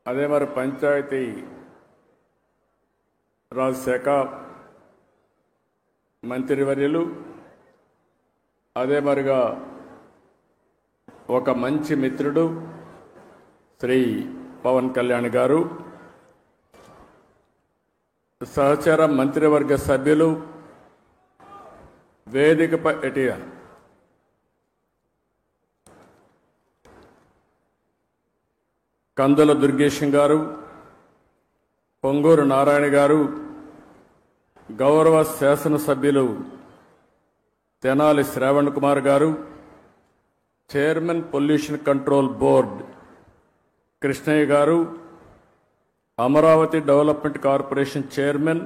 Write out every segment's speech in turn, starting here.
అదే మరి పంచాయతీ రాజ్ శాఖ మంత్రివర్యులు, అదే మరిగా ఒక మంచి మిత్రుడు శ్రీ పవన్ కళ్యాణ్ గారు, సహచర మంత్రివర్గ సభ్యులు, వేదికపై కందుల దుర్గేశం గారు, పొంగూరు నారాయణ గారు, గౌరవ శాసనసభ్యులు తెనాలి శ్రావణ్ కుమార్ గారు, chairman pollution control board Krishnaiah గారు, Amaravati development corporation chairman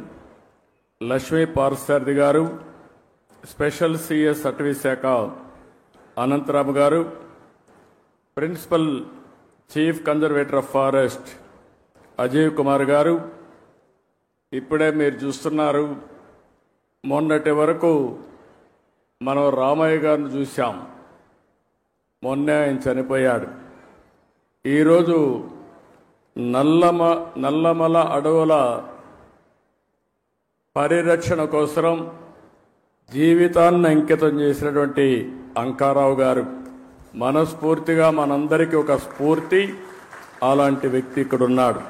Lakshmi Parthasarathi గారు, స్పెషల్ సిఎస్ అటవీ శాఖ అనంతరాము గారు, principal chief conservator of forest Ajay Kumar గారు. ఇప్పుడే మీరు చూస్తున్నారు, మొన్నటి వరకు మనం రామయ్య గారిని చూశాం, మొన్నే ఆయన చనిపోయాడు. ఈరోజు నల్లమల అడవుల పరిరక్షణ కోసం జీవితాన్ని అంకితం చేసినటువంటి అంకారావు గారు మనస్ఫూర్తిగా మనందరికీ ఒక స్ఫూర్తి. అలాంటి వ్యక్తి ఇక్కడ ఉన్నాడు.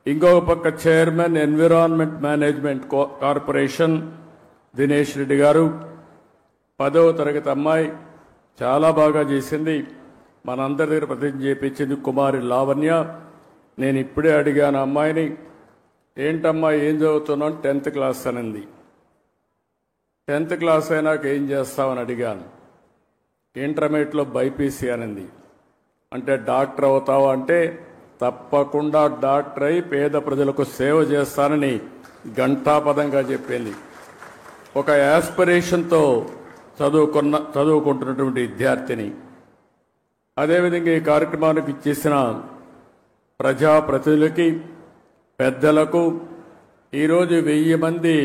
ఇంకొక పక్క chairman environment management corporation Dinesh Reddy గారు, 10వ తరగతి అమ్మాయి, చాలా బాగా చేసింది, మనందరి దగ్గర ప్రతిజ్ఞ చేయించింది కుమారి లావణ్య. నేను ఇప్పుడే అడిగాను అమ్మాయిని, ఏంటమ్మా ఏం చదువుతున్నావు? 10th క్లాస్ అనింది. 10th క్లాస్ అయినాక ఏం చేస్తావని అడిగాను. ఇంటర్మీడియట్లో బైపీసీ అనింది. అంటే డాక్టర్ అవుతావా అంటే తప్పకుండా డాక్టర్ అయి పేద ప్రజలకు సేవ చేస్తానని ఘంటాపదంగా చెప్పింది. ఒక యాస్పిరేషన్తో చదువుకుంటున్నటువంటి విద్యార్థిని. అదేవిధంగా ఈ కార్యక్రమానికి ఇచ్చేసిన ప్రజాప్రతినిధులకి, పెద్దలకు, ఈరోజు 1000 మంది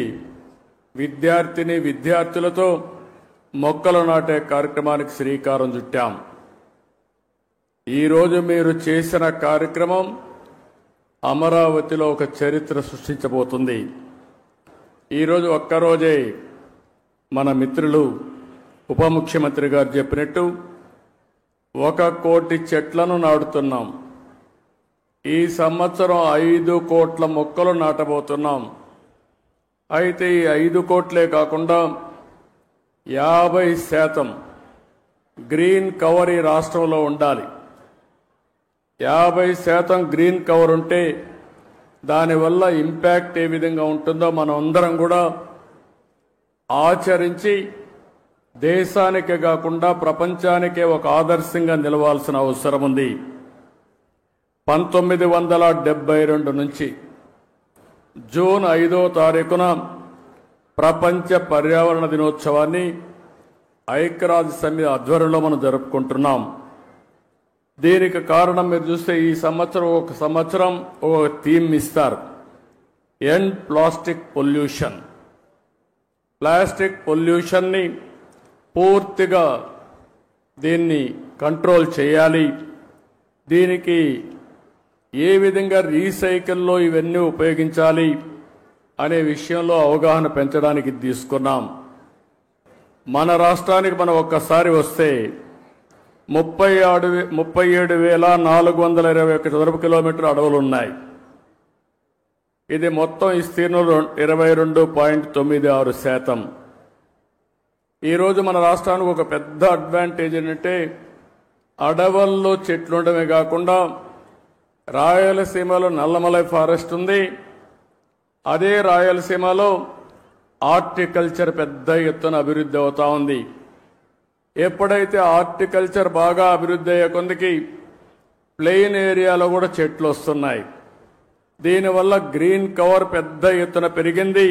విద్యార్థులతో మొక్కలు నాటే కార్యక్రమానికి శ్రీకారం చుట్టాం. ఈరోజు మీరు చేసిన కార్యక్రమం అమరావతిలో ఒక చరిత్ర సృష్టించబోతుంది. ఈరోజు ఒక్కరోజే మన మిత్రులు ఉప ముఖ్యమంత్రి గారు చెప్పినట్టు 1 కోటి చెట్లను నాటుతున్నాం. ఈ సంవత్సరం 5 కోట్ల మొక్కలు నాటబోతున్నాం. అయితే ఈ 5 కోట్లే కాకుండా 50% గ్రీన్ కవర్ ఈ రాష్ట్రంలో ఉండాలి. 50% గ్రీన్ కవర్ ఉంటే దానివల్ల ఇంపాక్ట్ ఏ విధంగా ఉంటుందో మనం అందరం కూడా ఆచరించి దేశానికే కాకుండా ప్రపంచానికే ఒక ఆదర్శంగా నిలవాల్సిన అవసరం ఉంది. 1972 నుంచి జూన్ 5వ తారీఖున ప్రపంచ పర్యావరణ దినోత్సవాన్ని ఐక్యరాజ్య సమితి ఆధ్వర్యంలో మనం జరుపుకుంటున్నాం. దీనికి కారణం మీరు చూస్తే ఈ సంవత్సరం ఒక థీమ్ ఇస్తారు, ఎండ్ ప్లాస్టిక్ పొల్యూషన్. ప్లాస్టిక్ పొల్యూషన్ని పూర్తిగా దీన్ని కంట్రోల్ చేయాలి. దీనికి ఏ విధంగా రీసైకిల్లో ఇవన్నీ ఉపయోగించాలి అనే విషయంలో అవగాహన పెంచడానికి తీసుకున్నాం. మన రాష్ట్రానికి మనం ఒక్కసారి వస్తే 37,421 చదరపు కిలోమీటర్ల అడవులు ఉన్నాయి. ఇది మొత్తం విస్తీర్ణంలో 22.96%. ఈరోజు మన రాష్ట్రానికి ఒక పెద్ద అడ్వాంటేజ్ ఏంటంటే అడవుల్లో చెట్లు ఉండడమే కాకుండా రాయలసీమలో నల్లమలై ఫారెస్ట్ ఉంది. అదే రాయలసీమలో హార్టికల్చర్ పెద్ద ఎత్తున అభివృద్ధి అవుతా ఉంది. ఎప్పుడైతే హార్టికల్చర్ బాగా అభివృద్ధి అయ్యే కొందికి ప్లెయిన్ ఏరియాలో కూడా చెట్లు వస్తున్నాయి. దీనివల్ల గ్రీన్ కవర్ పెద్ద ఎత్తున పెరిగింది.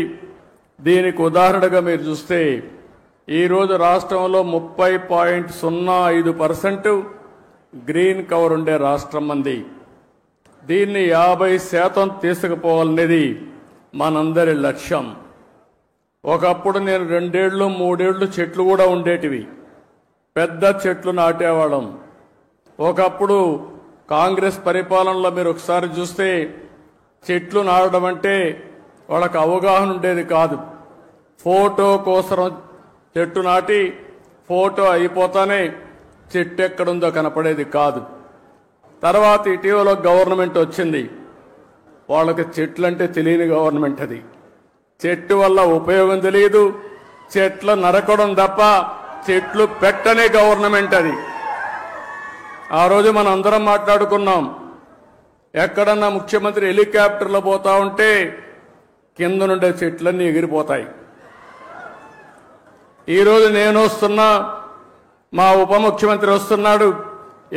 దీనికి ఉదాహరణగా మీరు చూస్తే ఈరోజు రాష్ట్రంలో 30.05% గ్రీన్ కవర్ ఉండే రాష్ట్రం మంది. దీన్ని 50% తీసుకుపోవాలనేది మనందరి లక్ష్యం. ఒకప్పుడు నేను 2 ఏళ్ళు 3 ఏళ్ళు చెట్లు కూడా ఉండేటివి, పెద్ద చెట్లు నాటేవాళ్ళం. ఒకప్పుడు కాంగ్రెస్ పరిపాలనలో మీరు ఒకసారి చూస్తే చెట్లు నాటడం అంటే వాళ్ళకి అవగాహన ఉండేది కాదు. ఫోటో కోసం చెట్టు నాటి ఫోటో అయిపోతానే చెట్టు ఎక్కడుందో కనపడేది కాదు. తర్వాత ఇటీవల గవర్నమెంట్ వచ్చింది. వాళ్ళకి చెట్లు అంటే తెలియని గవర్నమెంట్ అది. చెట్టు వల్ల ఉపయోగం తెలియదు, చెట్లు నరకడం తప్ప చెట్లు పెట్టనే గవర్నమెంట్ అది. ఆ రోజు మనం అందరం మాట్లాడుకున్నాం, ఎక్కడన్నా ముఖ్యమంత్రి హెలికాప్టర్లో పోతా ఉంటే కింద నుండే చెట్లన్నీ ఎగిరిపోతాయి. ఈరోజు నేను వస్తున్నా, మా ఉప ముఖ్యమంత్రి వస్తున్నాడు,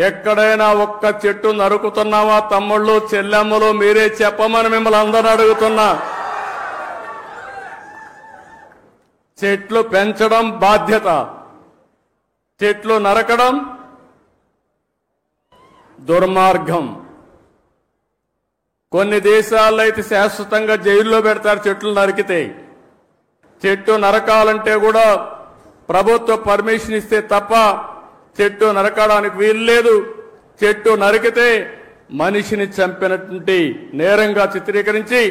ఎక్కడైనా ఒక్క చెట్టు నరుకుతున్నావా తమ్ముళ్ళు చెల్లెమ్మలు మీరే చెప్పమని మిమ్మల్ని అందరూ అడుగుతున్నా. చెట్లు పెంచడం బాధ్యత, చెట్లు నరకడం దుర్మార్గం. కొన్ని దేశాల్లో అయితే శాశ్వతంగా జైల్లో పెడతారు చెట్లు నరికితే. చెట్టు నరకాలంటే కూడా ప్రభుత్వ పర్మిషన్ ఇస్తే తప్ప చెట్టు నరకడానికి వీల్లేదు. చెట్టు నరికితే మనిషిని చంపినటువంటి నేరంగా చిత్రీకరించి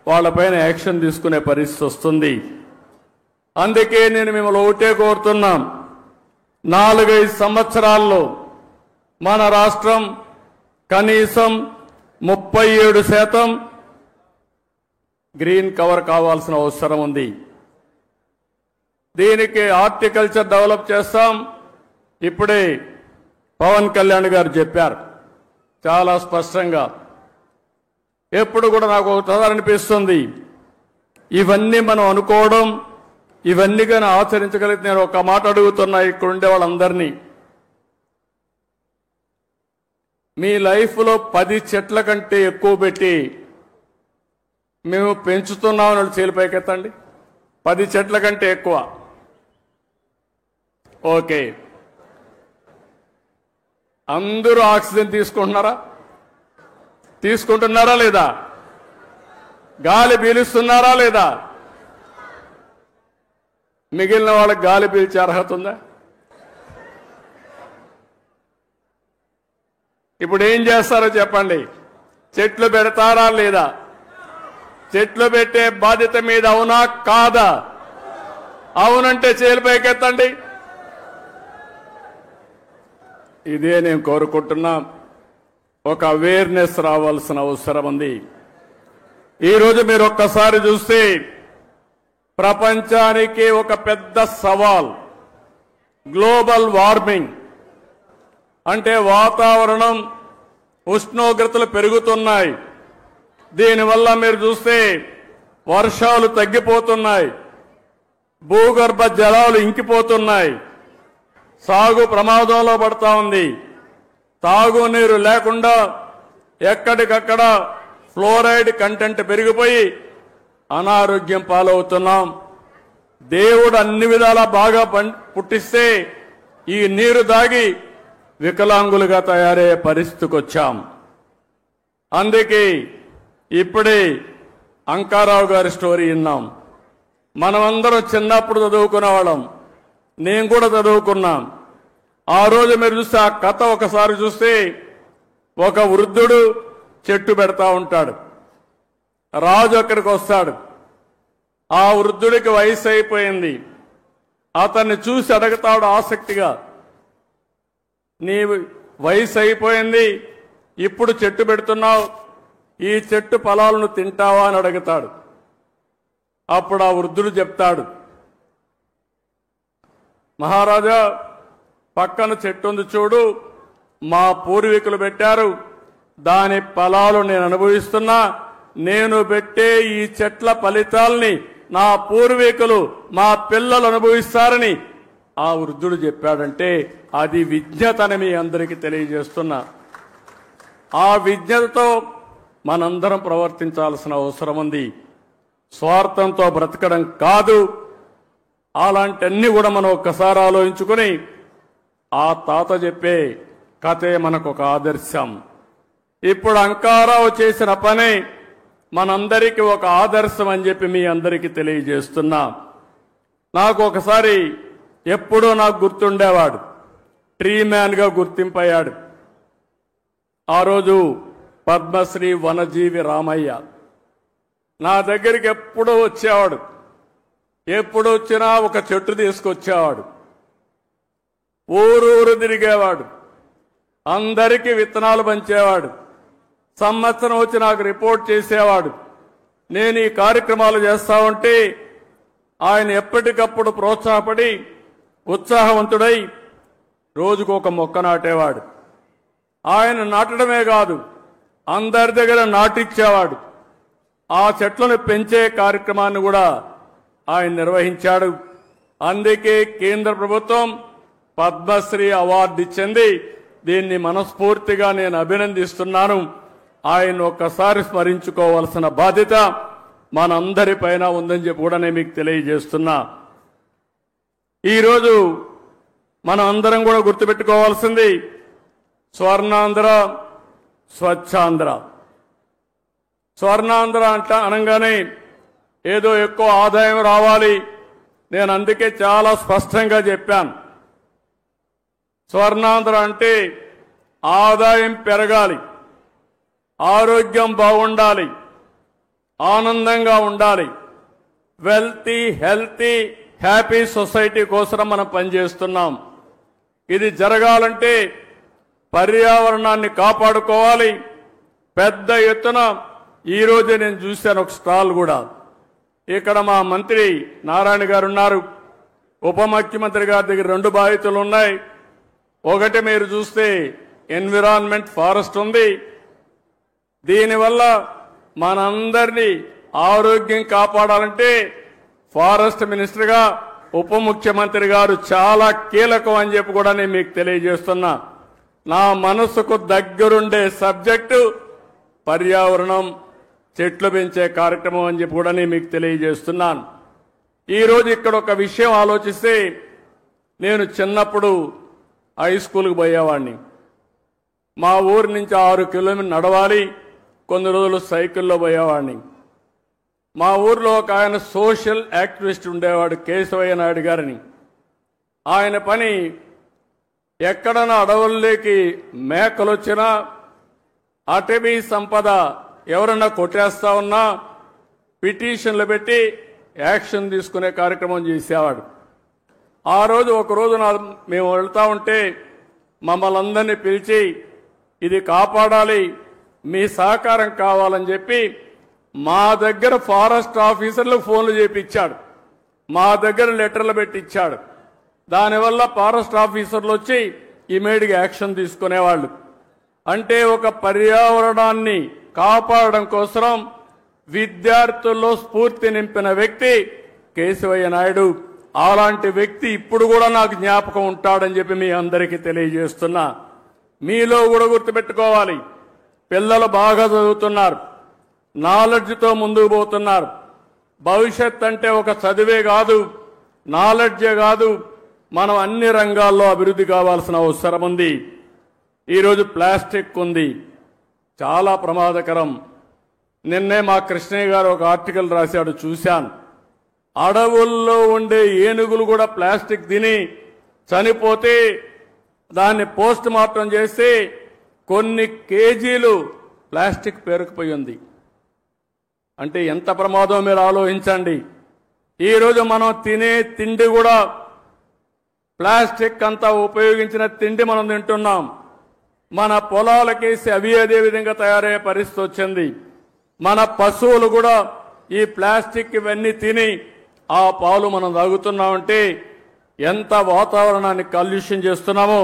వాళ్ళపైన యాక్షన్ తీసుకునే పరిస్థితి వస్తుంది. అందుకే నేను మిమ్మల్ని ఒకటే కోరుతున్నాం, 4-5 సంవత్సరాల్లో మన రాష్ట్రం కనీసం 37% గ్రీన్ కవర్ కావాల్సిన అవసరం ఉంది. దీనికి హార్టికల్చర్ డెవలప్ చేస్తాం. ఇప్పుడే పవన్ కళ్యాణ్ గారు చెప్పారు చాలా స్పష్టంగా. ఎప్పుడు కూడా నాకు ఒక అనిపిస్తుంది, ఇవన్నీ మనం అనుకోవడం, ఇవన్నీ కానీ ఆచరించగలిగితే నేను ఒక మాట అడుగుతున్నా ఇక్కడ ఉండే వాళ్ళందరినీ, మీ లైఫ్లో 10 చెట్ల కంటే ఎక్కువ పెట్టి మేము పెంచుతున్నామని వాళ్ళు చేలిపైకెత్తండి. 10 చెట్ల కంటే ఎక్కువ. ఓకే, అందరూ ఆక్సిజన్ తీసుకుంటున్నారా లేదా? గాలి పీలుస్తున్నారా లేదా? మిగిలిన వాళ్ళకి గాలి పీల్చే అర్హత ఉందా? ఇప్పుడు ఏం చేస్తారో చెప్పండి. చెట్లు పెడతారా లేదా? చెట్లు పెట్టే బాధ్యత మీద అవునా కాదా? అవునంటే చేలిపైకెత్తండి. ఇదే నేను కోరుకుంటున్నా. ఒక అవేర్నెస్ రావాల్సిన అవసరం ఉంది. ఈరోజు మీరు ఒక్కసారి చూస్తే ప్రపంచానికి ఒక పెద్ద సవాల్ గ్లోబల్ వార్మింగ్. అంటే వాతావరణం ఉష్ణోగ్రతలు పెరుగుతున్నాయి. దీనివల్ల మీరు చూస్తే వర్షాలు తగ్గిపోతున్నాయి, భూగర్భ జలాలు ఇంకిపోతున్నాయి, సాగు ప్రమాదంలో పడతా ఉంది. తాగునీరు లేకుండా ఎక్కడికక్కడ ఫ్లోరైడ్ కంటెంట్ పెరిగిపోయి అనారోగ్యం పాలవుతున్నాం. దేవుడు అన్ని విధాలా బాగా పుట్టిస్తే ఈ నీరు దాగి వికలాంగులుగా తయారయ్యే పరిస్థితికి వచ్చాం. అందుకే ఇప్పుడే అంకారావు గారి స్టోరీ విన్నాం. మనమందరం చిన్నప్పుడు చదువుకునే వాళ్ళం, నేను కూడా చదువుకున్నాం. ఆ రోజు మీరు చూస్తే ఆ కథ ఒకసారి చూస్తే ఒక వృద్ధుడు చెట్టు పెడతా ఉంటాడు. రాజు అక్కడికి వస్తాడు. ఆ వృద్ధుడికి వయసు అయిపోయింది. అతన్ని చూసి అడుగుతాడు ఆసక్తిగా, నీ వయసు అయిపోయింది, ఇప్పుడు చెట్టు పెడుతున్నావు, ఈ చెట్టు ఫలాలను తింటావా అని అడుగుతాడు. అప్పుడు ఆ వృద్ధుడు చెప్తాడు, మహారాజా పక్కన చెట్టు ఉంది చూడు, మా పూర్వీకులు పెట్టారు, దాని ఫలాలు నేను అనుభవిస్తున్నా, నేను పెట్టే ఈ చెట్ల ఫలితాల్ని నా పూర్వీకులు మా పిల్లలు అనుభవిస్తారని ఆ వృద్ధుడు చెప్పాడంటే అది విజ్ఞతని మీ అందరికీ తెలియజేస్తున్నా. ఆ విజ్ఞతతో మనందరం ప్రవర్తించాల్సిన అవసరం ఉంది. స్వార్థంతో బ్రతకడం కాదు. అలాంటివన్నీ కూడా మనం ఒక్కసారి ఆలోచించుకుని ఆ తాత చెప్పే కథే మనకు ఒక ఆదర్శం. ఇప్పుడు అంకారావు చేసిన పని మనందరికీ ఒక ఆదర్శం అని చెప్పి మీ అందరికీ తెలియజేస్తున్నా. నాకు ఒకసారి ఎప్పుడూ నాకు గుర్తుండేవాడు, ట్రీ మ్యాన్గా గుర్తింపయ్యాడు. ఆ రోజు పద్మశ్రీ వనజీవి రామయ్య నా దగ్గరికి ఎప్పుడూ వచ్చేవాడు. ఎప్పుడు వచ్చినా ఒక చెట్టు తీసుకొచ్చేవాడు. ఊరూరు తిరిగేవాడు. అందరికీ విత్తనాలు పంచేవాడు. సంవత్సరం వచ్చి నాకు రిపోర్ట్ చేసేవాడు. నేను ఈ కార్యక్రమాలు చేస్తా ఉంటే ఆయన ఎప్పటికప్పుడు ప్రోత్సాహపడి ఉత్సాహవంతుడై రోజుకు ఒక మొక్క నాటేవాడు. ఆయన నాటడమే కాదు, అందరి దగ్గర నాటిచ్చేవాడు. ఆ చెట్లను పెంచే కార్యక్రమాన్ని కూడా ఆయన నిర్వహించాడు. అందుకే కేంద్ర ప్రభుత్వం పద్మశ్రీ అవార్డు ఇచ్చింది. దీన్ని మనస్ఫూర్తిగా నేను అభినందిస్తున్నాను. ఆయన ఒక్కసారి స్మరించుకోవాల్సిన బాధ్యత మనందరిపైన ఉందని చెప్పి కూడా నేను మీకు తెలియజేస్తున్నా. ఈరోజు మనం అందరం కూడా గుర్తుపెట్టుకోవాల్సింది స్వర్ణాంధ్ర, స్వచ్ఛాంధ్ర. స్వర్ణాంధ్ర అనగానే ఏదో ఎక్కువ ఆదాయం రావాలి. నేను అందుకే చాలా స్పష్టంగా చెప్పాను. స్వర్ణాంధ్ర అంటే ఆదాయం పెరగాలి, ఆరోగ్యం బాగుండాలి, ఆనందంగా ఉండాలి. హెల్తీ హ్యాపీ సొసైటీ కోసం మనం పనిచేస్తున్నాం. ఇది జరగాలంటే పర్యావరణాన్ని కాపాడుకోవాలి. పెద్ద ఎత్తున ఈరోజే నేను చూశాను ఒక స్టాల్ కూడా. ఇక్కడ మా మంత్రి నారాయణ గారు ఉన్నారు. ఉప ముఖ్యమంత్రి గారి దగ్గర 2 బాధ్యతలు ఉన్నాయి. ఒకటి మీరు చూస్తే ఎన్విరాన్మెంట్ ఫారెస్ట్ ఉంది. దీనివల్ల మనందరినీ ఆరోగ్యం కాపాడాలంటే ఫారెస్ట్ మినిస్టర్గా ఉప ముఖ్యమంత్రి గారు చాలా కీలకం అని చెప్పి కూడా నేను మీకు తెలియజేస్తున్నా. నా మనసుకు దగ్గరుండే సబ్జెక్టు పర్యావరణం, చెట్లు పెంచే కార్యక్రమం అని చెప్పి కూడా నేను మీకు తెలియజేస్తున్నాను. ఈరోజు ఇక్కడ ఒక విషయం ఆలోచిస్తే, నేను చిన్నప్పుడు హై స్కూల్కి పోయేవాడిని. మా ఊరి నుంచి 6 కిలోమీటర్లు నడవాలి, కొన్ని రోజులు సైకిల్లో పోయేవాడిని. మా ఊర్లో ఒక ఆయన సోషల్ యాక్టివిస్ట్ ఉండేవాడు, కేశవయ్య నాయుడు గారిని. ఆయన పని ఎక్కడన్నా అడవుల్లోకి మేకలు వచ్చినా, అటవీ సంపద ఎవరన్నా కొట్టేస్తా ఉన్నా పిటిషన్లు పెట్టి యాక్షన్ తీసుకునే కార్యక్రమం చేసేవాడు. ఆ రోజు ఒకరోజు మేము వెళ్తా ఉంటే మమ్మల్ని అందరినీ పిలిచి ఇది కాపాడాలి, మీ సహకారం కావాలని చెప్పి మా దగ్గర ఫారెస్ట్ ఆఫీసర్లకు ఫోన్లు చేపించాడు, మా దగ్గర లెటర్లు పెట్టించాడు. దానివల్ల ఫారెస్ట్ ఆఫీసర్లు వచ్చి ఇమీడియట్గా యాక్షన్ తీసుకునేవాళ్ళు. అంటే ఒక పర్యావరణాన్ని కాపాడడం కోసం విద్యార్థుల్లో స్ఫూర్తి నింపిన వ్యక్తి కేశవయ్య నాయుడు. అలాంటి వ్యక్తి ఇప్పుడు కూడా నాకు జ్ఞాపకం ఉంటాడని చెప్పి మీ అందరికీ తెలియజేస్తున్నా. మీలో కూడా గుర్తుపెట్టుకోవాలి, పిల్లలు బాగా చదువుతున్నారు, నాలెడ్జ్తో ముందుకు పోతున్నారు. భవిష్యత్ అంటే ఒక చదివే కాదు, నాలెడ్జే కాదు, మనం అన్ని రంగాల్లో అభివృద్ధి కావాల్సిన అవసరం ఉంది. ఈరోజు ప్లాస్టిక్ ఉంది, చాలా ప్రమాదకరం. నిన్నే మా కృష్ణయ్య గారు ఒక ఆర్టికల్ రాశాడు, చూశాను. అడవుల్లో ఉండే ఏనుగులు కూడా ప్లాస్టిక్ తిని చనిపోతే దాన్ని పోస్ట్ మార్టం చేస్తే కొన్ని కేజీలు ప్లాస్టిక్ పేరుకుపోయి ఉంది. అంటే ఎంత ప్రమాదం మీరు ఆలోచించండి. ఈరోజు మనం తినే తిండి కూడా ప్లాస్టిక్ అంతా ఉపయోగించిన తిండి మనం తింటున్నాం. మన పొలాలకేసి అవి అదే విధంగా తయారయ్యే పరిస్థితి వచ్చింది. మన పశువులు కూడా ఈ ప్లాస్టిక్ ఇవన్నీ తిని ఆ పాలు మనం తాగుతున్నామంటే ఎంత వాతావరణాన్ని కాలుష్యం చేస్తున్నామో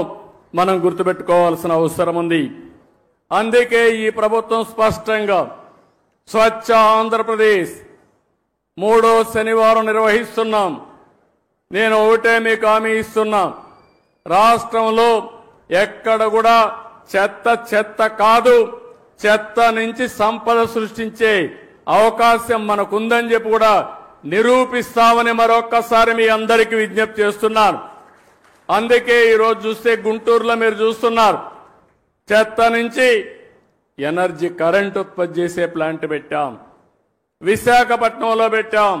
మనం గుర్తుపెట్టుకోవాల్సిన అవసరం ఉంది. అందుకే ఈ ప్రభుత్వం స్పష్టంగా స్వచ్ఛ ఆంధ్రప్రదేశ్ 3వ శనివారం నిర్వహిస్తున్నాం. నేను ఒకటే మీకు హామీ ఇస్తున్నా, రాష్ట్రంలో ఎక్కడ కూడా చెత్త కాదు, చెత్త నుంచి సంపద సృష్టించే అవకాశం మనకుందని చెప్పి కూడా నిరూపిస్తామని మరొక్కసారి మీ అందరికీ విజ్ఞప్తి చేస్తున్నాను. అందుకే ఈరోజు చూస్తే గుంటూరులో మీరు చూస్తున్నారు, చెత్త నుంచి ఎనర్జీ కరెంట్ ఉత్పత్తి చేసే ప్లాంట్ పెట్టాం, విశాఖపట్నంలో పెట్టాం.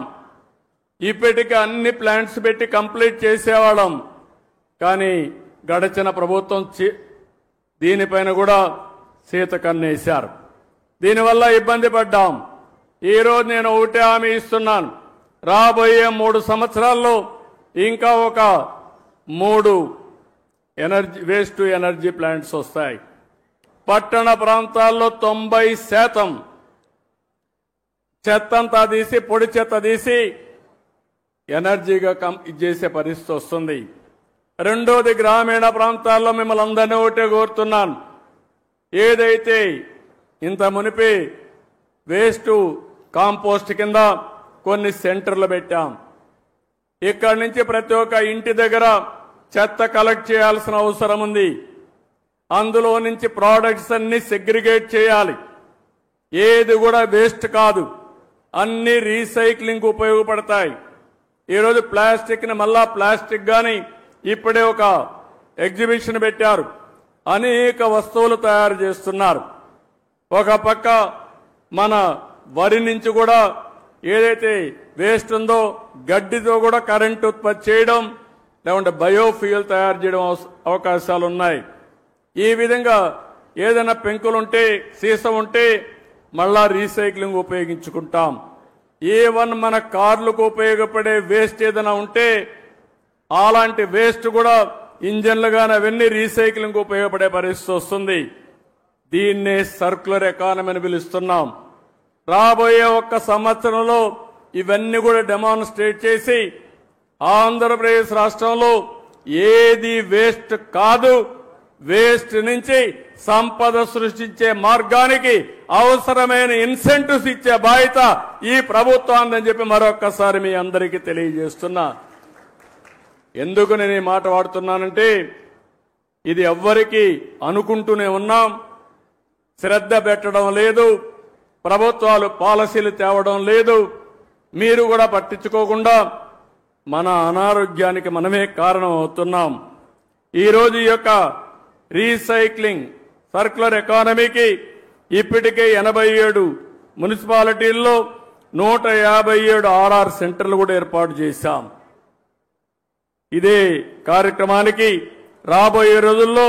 ఇప్పటికీ అన్ని ప్లాంట్స్ పెట్టి కంప్లీట్ చేసేవాళ్ళం. కానీ గడిచిన ప్రభుత్వం దీనిపైన కూడా సీతకన్నేశారు. దీనివల్ల ఇబ్బంది పడ్డాం. ఈరోజు నేను ఒకటే హామీ ఇస్తున్నాను, రాబోయే 3 సంవత్సరాల్లో ఇంకా ఒక 3 వేస్ట్ టు ఎనర్జీ ప్లాంట్స్ వస్తాయి. పట్టణ ప్రాంతాల్లో 90% చెత్తంతా తీసి, పొడి చెత్త తీసి ఎనర్జీగా చేసే పరిస్థితి వస్తుంది. రెండోది, గ్రామీణ ప్రాంతాల్లో మిమ్మల్ని అందరినీ ఒకటే కోరుతున్నాను, ఏదైతే ఇంత మునిపి వేస్ట్ కాంపోస్ట్ కింద కొన్ని సెంటర్లు పెట్టాం. ఇక్కడి నుంచి ప్రతి ఒక్క ఇంటి దగ్గర చెత్త కలెక్ట్ చేయాల్సిన అవసరం ఉంది. అందులో నుంచి ప్రోడక్ట్స్ అన్ని సెగ్రిగేట్ చేయాలి. ఏది కూడా వేస్ట్ కాదు, అన్ని రీసైక్లింగ్ ఉపయోగపడతాయి. ఈరోజు ప్లాస్టిక్ని మళ్ళా ప్లాస్టిక్ గాని ఇప్పుడే ఒక ఎగ్జిబిషన్ పెట్టారు, అనేక వస్తువులు తయారు చేస్తున్నారు. ఒక పక్క మన వరి నుంచి కూడా ఏదైతే వేస్ట్ ఉందో గడ్డితో కూడా కరెంట్ ఉత్పత్తి చేయడం, లేకుంటే బయోఫ్యూయల్ తయారు చేయడం అవకాశాలు ఉన్నాయి. ఈ విధంగా ఏదైనా పెంకులుంటే, సీసం ఉంటే మళ్ళా రీసైక్లింగ్ ఉపయోగించుకుంటాం. ఈవన్ మన కార్లకు ఉపయోగపడే వేస్ట్ ఏదైనా ఉంటే అలాంటి వేస్ట్ కూడా ఇంజన్లు కానీ అవన్నీ రీసైక్లింగ్ ఉపయోగపడే పరిస్థితి వస్తుంది. దీన్నే సర్క్యులర్ ఎకానమీ అని పిలుస్తున్నాం. రాబోయే 1 సంవత్సరంలో ఇవన్నీ కూడా డెమాన్స్ట్రేట్ చేసి ఆంధ్రప్రదేశ్ రాష్ట్రంలో ఏది వేస్ట్ కాదు, వేస్ట్ నుంచి సంపద సృష్టించే మార్గానికి అవసరమైన ఇన్సెంటివ్స్ ఇచ్చే బాధ్యత ఈ ప్రభుత్వాన్ని చెప్పి మరొక్కసారి మీ అందరికీ తెలియజేస్తున్నా. ఎందుకు నేను ఈ మాట వాడుతున్నానంటే, ఇది ఎవ్వరికి అనుకుంటూనే ఉన్నాం, శ్రద్ధ పెట్టడం లేదు, ప్రభుత్వాలు పాలసీలు తేవడం లేదు, మీరు కూడా పట్టించుకోకుండా మన అనారోగ్యానికి మనమే కారణం అవుతున్నాం. ఈరోజు ఈ యొక్క రీసైక్లింగ్ సర్క్యులర్ ఎకానమీకి ఇప్పటికే 87 మున్సిపాలిటీల్లో 157 ఆర్ఆర్ సెంటర్లు కూడా ఏర్పాటు చేశాం. ఇదే కార్యక్రమానికి రాబోయే రోజుల్లో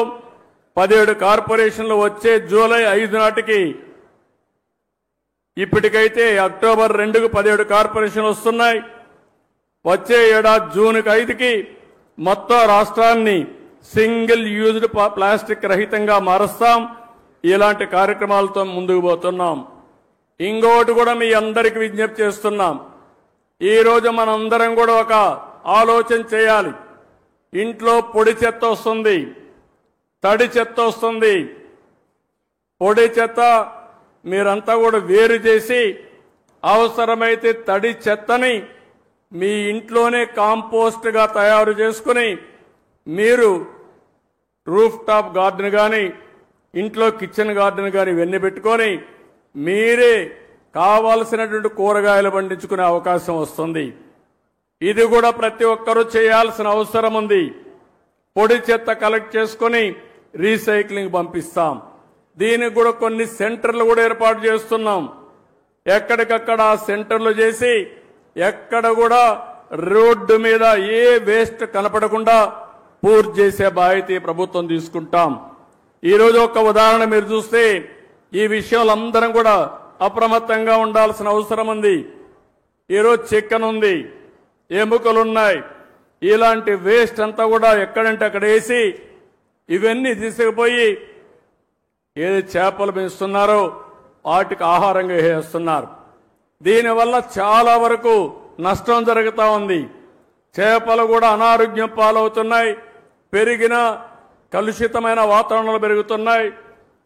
17 కార్పొరేషన్లు వచ్చే జూలై 5 నాటికి, ఇప్పటికైతే అక్టోబర్ 2కు 17 కార్పొరేషన్లు వస్తున్నాయి. వచ్చే ఏడాది జూన్ 5కి మొత్తం రాష్ట్రాన్ని సింగిల్ యూజ్డ్ ప్లాస్టిక్ రహితంగా మారుస్తాం. ఇలాంటి కార్యక్రమాలతో ముందుకు పోతున్నాం. ఇంకోటి కూడా మీ అందరికీ విజ్ఞప్తి చేస్తున్నాం. ఈరోజు మనందరం కూడా ఒక ఆలోచన చేయాలి. ఇంట్లో పొడి చెత్త వస్తుంది, తడి చెత్త వస్తుంది. పొడి చెత్త మీరంతా కూడా వేరు చేసి అవసరమైతే తడి చెత్తని మీ ఇంట్లోనే కాంపోస్ట్గా తయారు చేసుకుని మీరు రూఫ్ టాప్ గార్డెన్ కానీ, ఇంట్లో కిచెన్ గార్డెన్ కానీ ఇవన్నీ పెట్టుకొని మీరే కావాల్సినటువంటి కూరగాయలు పండించుకునే అవకాశం వస్తుంది. ఇది కూడా ప్రతి ఒక్కరూ చేయాల్సిన అవసరం ఉంది. పొడి చెత్త కలెక్ట్ చేసుకుని రీసైక్లింగ్ పంపిస్తాం. దీనికి కూడా కొన్ని సెంటర్లు కూడా ఏర్పాటు చేస్తున్నాం. ఎక్కడికక్కడ ఆ సెంటర్లు చేసి ఎక్కడ కూడా రోడ్డు మీద ఏ వేస్ట్ కనపడకుండా పూర్తి చేసే బాధ్యత ప్రభుత్వం తీసుకుంటాం. ఈరోజు ఒక ఉదాహరణ మీరు చూస్తే ఈ విషయంలో అందరం కూడా అప్రమత్తంగా ఉండాల్సిన అవసరం ఉంది. ఈరోజు చికెన్ ఉంది, ఎముకలున్నాయి, ఇలాంటి వేస్ట్ అంతా కూడా ఎక్కడంటే అక్కడ వేసి ఇవన్నీ తీసుకుపోయి ఏది చేపలు పెంచుతున్నారో వాటికి ఆహారంగా వేస్తున్నారు. దీనివల్ల చాలా వరకు నష్టం జరుగుతూ ఉంది. చేపలు కూడా అనారోగ్యం పాలవుతున్నాయి, పెరిగిన కలుషితమైన వాతావరణాలు పెరుగుతున్నాయి.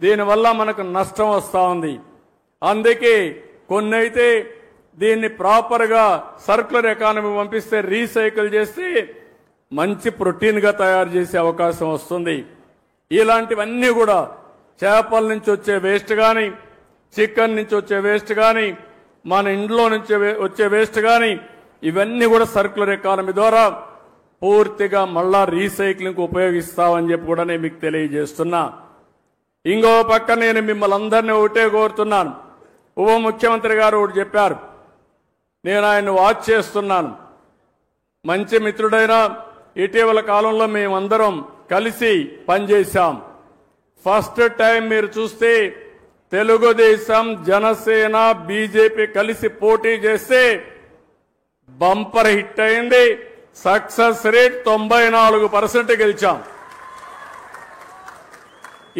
దీనివల్ల మనకు నష్టం వస్తూ ఉంది. అందుకే కొన్ని అయితే దీన్ని ప్రాపర్గా సర్క్యులర్ ఎకానమీ పంపిస్తే, రీసైకిల్ చేస్తే మంచి ప్రోటీన్గా తయారు చేసే అవకాశం వస్తుంది. ఇలాంటివన్నీ కూడా చేపల నుంచి వచ్చే వేస్ట్ కానీ, చికెన్ నుంచి వచ్చే వేస్ట్ కానీ, మన ఇంట్లో నుంచి వచ్చే వేస్ట్ కానీ ఇవన్నీ కూడా సర్క్యులర్ ఎకానమీ ద్వారా పూర్తిగా మళ్ళా రీసైక్లింగ్ ఉపయోగిస్తామని చెప్పి కూడా నేను మీకు తెలియజేస్తున్నా. ఇంకో పక్క నేను మిమ్మల్ని అందరినీ ఒకటే కోరుతున్నాను. ఉప ముఖ్యమంత్రి గారు ఒకటి చెప్పారు, నేను ఆయన్ని వాచ్ చేస్తున్నాను. మంచి మిత్రుడైన ఇటీవల కాలంలో మేమందరం కలిసి పనిచేశాం. ఫస్ట్ టైం మీరు చూస్తే తెలుగుదేశం జనసేన బీజేపీ కలిసి పోటీ చేస్తే బంపర్ హిట్ అయింది. సక్సెస్ రేట్ 94% గెలిచాం.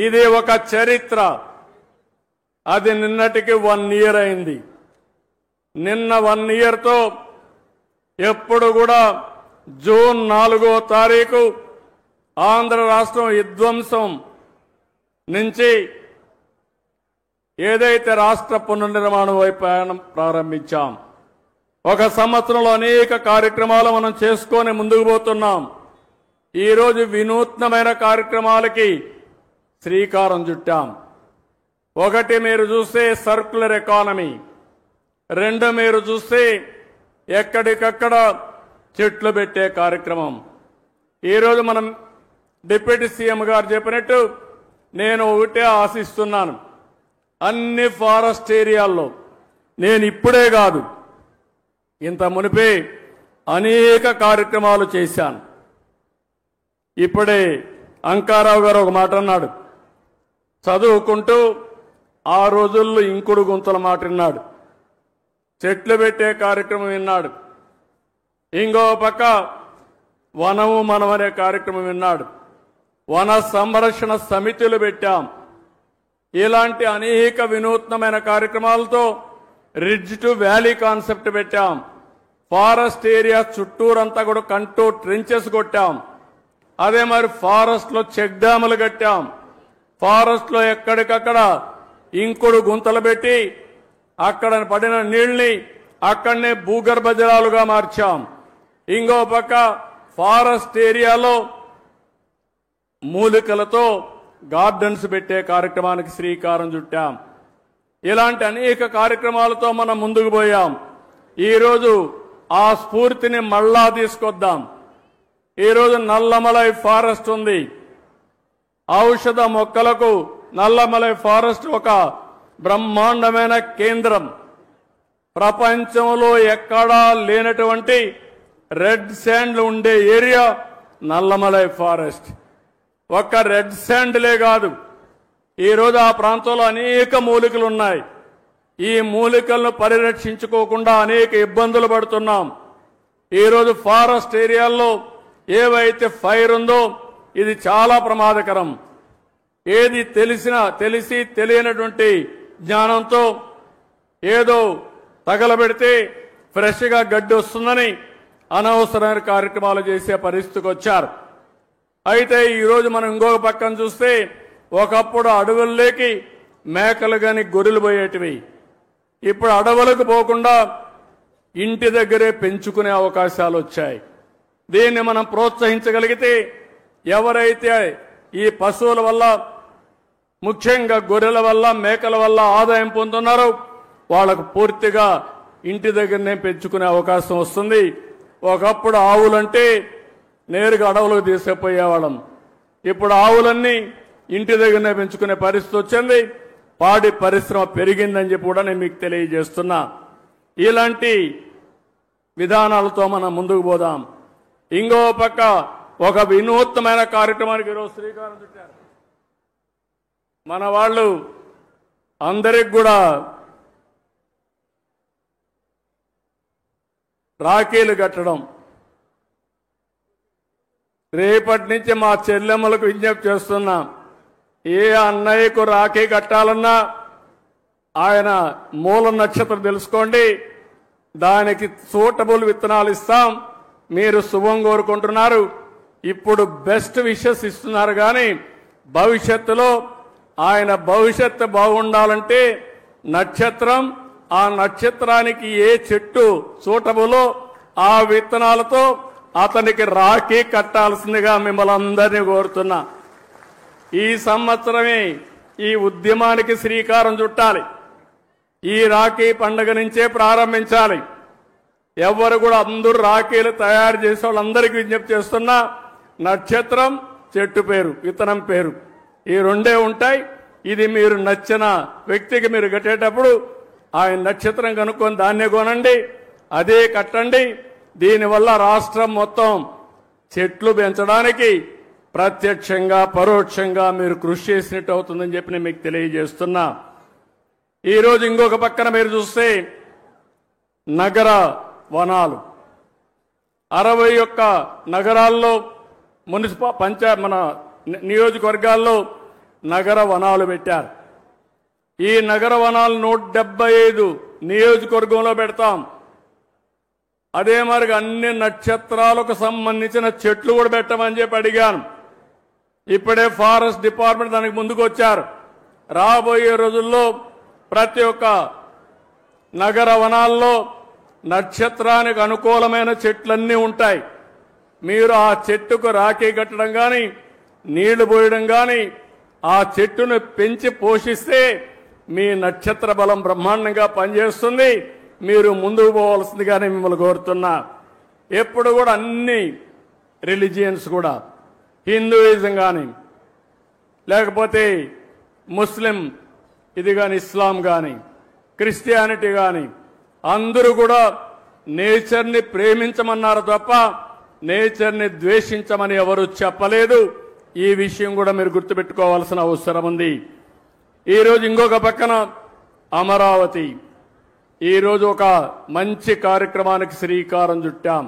ఇది ఒక చరిత్ర. అది నిన్నటికి 1 ఇయర్ అయింది. నిన్న 1 ఇయర్తో ఎప్పుడు కూడా జూన్ 4వ తారీఖు ఆంధ్ర రాష్ట్రం విధ్వంసం నుంచి ఏదైతే రాష్ట్ర పునర్నిర్మాణం వైపు ప్రయాణం ప్రారంభించాం, ఒక సంవత్సరంలో అనేక కార్యక్రమాలు మనం చేసుకొని ముందుకు పోతున్నాం. ఈరోజు వినూత్నమైన కార్యక్రమాలకి శ్రీకారం చుట్టాం. ఒకటి మీరు చూస్తే సర్క్యులర్ ఎకానమీ, 2 మీరు చూస్తే ఎక్కడికక్కడ చెట్లు పెట్టే కార్యక్రమం. ఈరోజు మనం డిప్యూటీ సీఎం గారు చెప్పినట్టు నేను ఒకటే ఆశిస్తున్నాను, అన్ని ఫారెస్ట్ ఏరియాల్లో నేను ఇప్పుడే కాదు ఇంత మునిపే అనేక కార్యక్రమాలు చేశాను. ఇప్పుడే అంకారావు గారు ఒక మాట అన్నాడు, చదువుకుంటూ ఆ రోజుల్లో ఇంకుడు గుంతల మాట విన్నాడు, చెట్లు పెట్టే కార్యక్రమం విన్నాడు, ఇంకో పక్క వనము మనం అనే కార్యక్రమం విన్నాడు, వన సంరక్షణ సమితులు పెట్టాం. ఇలాంటి అనేక వినూత్నమైన కార్యక్రమాలతో రిడ్జ్ టు వ్యాలీ కాన్సెప్ట్ పెట్టాం. ఫారెస్ట్ ఏరియా చుట్టూరంతా కూడా కంటోర్ ట్రెంచెస్ కొట్టాం. అదే మరి ఫారెస్ట్ లో చెక్ డ్యాములు కట్టాం. ఫారెస్ట్ లో ఎక్కడికక్కడ ఇంకుడు గుంతలు పెట్టి అక్కడ పడిన నీళ్ని అక్కడనే భూగర్భ జలాలుగా మార్చాం. ఇంకో పక్క ఫారెస్ట్ ఏరియాలో మూలికలతో గార్డెన్స్ పెట్టే కార్యక్రమానికి శ్రీకారం చుట్టాం. ఇలాంటి అనేక కార్యక్రమాలతో మనం ముందుకు పోయాం. ఈరోజు ఆ స్ఫూర్తిని మళ్ళా తీసుకొద్దాం. ఈరోజు నల్లమలై ఫారెస్ట్ ఉంది. ఔషధ మొక్కలకు నల్లమలై ఫారెస్ట్ ఒక బ్రహ్మాండమైన కేంద్రం. ప్రపంచంలో ఎక్కడా లేనటువంటి రెడ్ శాండ్లు ఉండే ఏరియా నల్లమలై ఫారెస్ట్. ఒక్క రెడ్ శాండ్లే కాదు, ఈరోజు ఆ ప్రాంతంలో అనేక మూలికలు ఉన్నాయి. ఈ మూలికలను పరిరక్షించుకోకుండా అనేక ఇబ్బందులు పడుతున్నాం. ఈరోజు ఫారెస్ట్ ఏరియాల్లో ఏవైతే ఫైర్ ఉందో ఇది చాలా ప్రమాదకరం. ఏది తెలిసి తెలియనటువంటి జ్ఞానంతో ఏదో తగలబెడితే ఫ్రెష్గా గడ్డి వస్తుందని అనవసరమైన కార్యక్రమాలు చేసే పరిస్థితికి వచ్చారు. అయితే ఈరోజు మనం ఇంకొక పక్కన చూస్తే ఒకప్పుడు అడవుల్లోకి మేకలు గాని గొర్రెలు పోయేటివి. ఇప్పుడు అడవులకు పోకుండా ఇంటి దగ్గరే పెంచుకునే అవకాశాలు వచ్చాయి. దీన్ని మనం ప్రోత్సహించగలిగితే ఎవరైతే ఈ పశువుల వల్ల ముఖ్యంగా గొర్రెల వల్ల మేకల వల్ల ఆదాయం పొందుతున్నారో వాళ్లకు పూర్తిగా ఇంటి దగ్గరనే పెంచుకునే అవకాశం వస్తుంది. ఒకప్పుడు ఆవులంటే నేరుగా అడవులకు తీసుకుపోయేవాళ్ళం. ఇప్పుడు ఆవులన్నీ ఇంటి దగ్గరనే పెంచుకునే పరిస్థితి వచ్చింది. పాడి పరిశ్రమ పెరిగిందని చెప్పి కూడా నేను మీకు తెలియజేస్తున్నా. ఇలాంటి విధానాలతో మనం ముందుకు పోదాం. ఇంకో పక్క ఒక వినూత్నమైన కార్యక్రమానికి ఈరోజు శ్రీకారం చుట్టారు. మన వాళ్ళు అందరికి కూడా రాఖీలు కట్టడం. రేపటి నుంచి మా చెల్లెమ్మలకు విజ్ఞప్తి చేస్తున్నా, ఏ అన్నయ్యకు రాఖీ కట్టాలన్నా ఆయన మూల నక్షత్రం తెలుసుకోండి, దానికి సూటబుల్ విత్తనాలు ఇస్తాం. మీరు శుభం కోరుకుంటున్నారు, ఇప్పుడు బెస్ట్ విషెస్ ఇస్తున్నారు. కానీ భవిష్యత్తులో ఆయన భవిష్యత్తు బాగుండాలంటే నక్షత్రం, ఆ నక్షత్రానికి ఏ చెట్టు సూటబులో ఆ విత్తనాలతో అతనికి రాఖీ కట్టాల్సిందిగా మిమ్మల్ని అందరినీ కోరుతున్నా. ఈ సంవత్సరమే ఈ ఉద్యమానికి శ్రీకారం చుట్టాలి. ఈ రాఖీ పండుగ నుంచే ప్రారంభించాలి. ఎవరు కూడా అందరూ రాఖీలు తయారు చేసే వాళ్ళందరికీ విజ్ఞప్తి చేస్తున్నా, నక్షత్రం, చెట్టు పేరు, విత్తనం పేరు, ఈ రెండే ఉంటాయి. ఇది మీరు నచ్చిన వ్యక్తికి మీరు కట్టేటప్పుడు ఆయన నక్షత్రం కనుక్కొని దాన్నే కొనండి, అదే కట్టండి. దీనివల్ల రాష్ట్రం మొత్తం చెట్లు పెంచడానికి ప్రత్యక్షంగా పరోక్షంగా మీరు కృషి చేసినట్టు అవుతుందని చెప్పి నేను మీకు తెలియజేస్తున్నా. ఈరోజు ఇంకొక పక్కన మీరు చూస్తే నగర వనాలు 61 నగరాల్లో మన నియోజకవర్గాల్లో నగర వనాలు పెట్టారు. ఈ నగర వనాలు 175 నియోజకవర్గంలో పెడతాం. అదే మరి అన్ని నక్షత్రాలకు సంబంధించిన చెట్లు కూడా పెట్టమని చెప్పి అడిగాను. ఇప్పుడే ఫారెస్ట్ డిపార్ట్మెంట్ దానికి ముందుకు వచ్చారు. రాబోయే రోజుల్లో ప్రతి ఒక్క నగర వనాల్లో నక్షత్రానికి అనుకూలమైన చెట్లన్నీ ఉంటాయి. మీరు ఆ చెట్టుకు రాఖీ కట్టడం కానీ నీళ్లు పోయడం కానీ ఆ చెట్టును పెంచి పోషిస్తే మీ నక్షత్ర బలం బ్రహ్మాండంగా పనిచేస్తుంది. మీరు ముందుకు పోవాల్సిందిగానే మిమ్మల్ని కోరుతున్నా. ఎప్పుడు కూడా అన్ని రిలీజియన్స్ కూడా హిందూయిజం కానీ లేకపోతే ముస్లిం ఇది కానీ ఇస్లాం కానీ క్రిస్టియానిటీ కానీ అందరూ కూడా నేచర్ని ప్రేమించమన్నారు తప్ప నేచర్ని ద్వేషించమని ఎవరు చెప్పలేదు. ఈ విషయం కూడా మీరు గుర్తుపెట్టుకోవాల్సిన అవసరం ఉంది. ఈరోజు ఇంకొక పక్కన అమరావతి, ఈరోజు ఒక మంచి కార్యక్రమానికి శ్రీకారం చుట్టాం.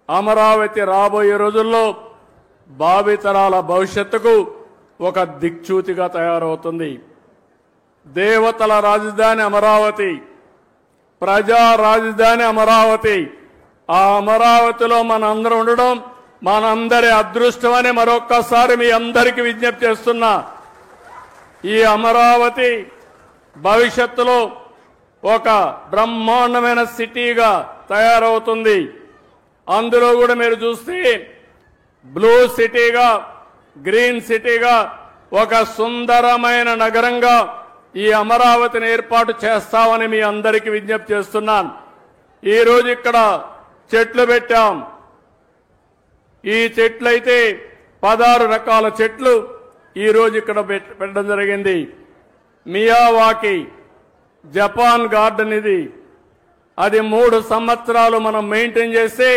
అమరావతి రాబోయే రోజుల్లో భావితరాల భవిష్యత్తుకు ఒక దిక్చూతిగా తయారవుతుంది. దేవతల రాజధాని అమరావతి, ప్రజా రాజధాని అమరావతి. ఆ అమరావతిలో మనందరం ఉండడం మనందరి అదృష్టమని మరొక్కసారి మీ అందరికీ విజ్ఞప్తి చేస్తున్నా. ఈ అమరావతి భవిష్యత్తులో ఒక బ్రహ్మాండమైన సిటీగా తయారవుతుంది. అందులో కూడా మీరు చూస్తే బ్లూ సిటీగా, గ్రీన్ సిటీగా, ఒక సుందరమైన నగరంగా ఈ అమరావతిని ఏర్పాటు చేస్తామని మీ అందరికీ విజ్ఞప్తి చేస్తున్నాను. ఈరోజు ఇక్కడ చెట్లు పెట్టాం. ఈ చెట్లయితే 16 రకాల చెట్లు ఈరోజు ఇక్కడ పెట్టడం జరిగింది. మియావాకి జపాన్ గార్డెన్ ఇది. అది 3 సంవత్సరాలు మనం మెయింటైన్ చేస్తే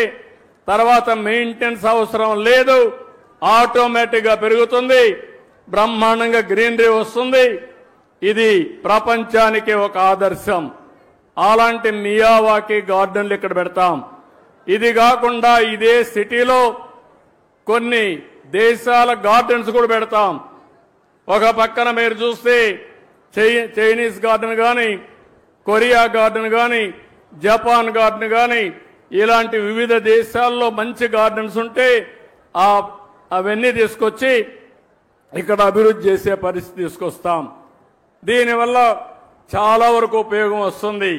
తర్వాత మెయింటెనెన్స్ అవసరం లేదు, ఆటోమేటిక్గా పెరుగుతుంది, బ్రహ్మాండంగా గ్రీనరీ వస్తుంది. ఇది ప్రపంచానికి ఒక ఆదర్శం. అలాంటి మియావాకి గార్డెన్లు ఇక్కడ పెడతాం. ఇది కాకుండా ఇదే సిటీలో కొన్ని దేశాల గార్డెన్స్ కూడా పెడతాం. ఒక పక్కన మీరు చూస్తే చైనీస్ గార్డెన్ కానీ, కొరియా గార్డెన్ కానీ, జపాన్ గార్డెన్ కానీ ఇలాంటి వివిధ దేశాల్లో మంచి గార్డెన్స్ ఉంటే అవన్నీ తీసుకొచ్చి ఇక్కడ అభివృద్ధి చేసే పరిస్థితి తీసుకొస్తాం. దీనివల్ల చాలా వరకు ఉపయోగం వస్తుంది.